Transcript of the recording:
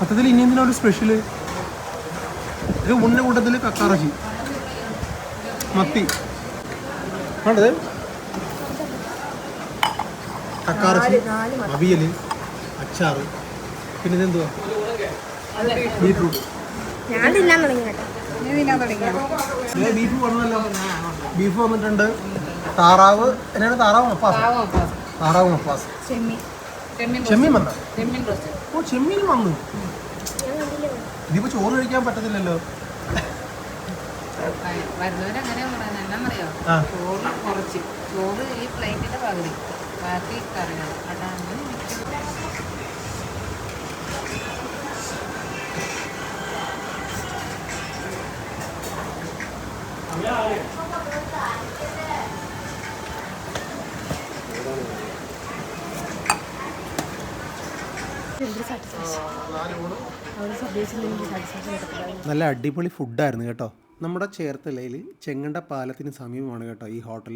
സത്യത്തിൽ ഇനി എന്തിനാ ഒരു സ്പെഷ്യല്? ഇത് ഉണ്ണ കൂട്ടത്തിൽ കക്കാറച്ചി, മത്തി ആണത്, കക്കാറച്ചി, അവിയൽ, അച്ചാറ്, പിന്നെ ഇതെന്തുവാ, ബീറ്റ്റൂട്ട്. ബീഫ് വന്നല്ലോ, ബീഫ് വന്നിട്ടുണ്ട്. താറാവ് എന്നാണ്, താറാവ് മപ്പാസ്, താറാവ് മപ്പാസ്, ചെമ്മീൻ വന്ന, ഓ ചെമ്മീൻ വന്നു. ഇതിപ്പോ ചോറ് കഴിക്കാൻ പറ്റത്തില്ലല്ലോ. ചോറ് ഈ പ്ലേറ്റിന്റെ പകുതി, ബാക്കി കറികൾ. അതാണ് നല്ല അടിപൊളി ഫുഡായിരുന്നു കേട്ടോ. നമ്മുടെ ചേർത്തലയിൽ ചെങ്ങണ്ട പാലത്തിന് സമീപമാണ് കേട്ടോ ഈ ഹോട്ടൽ.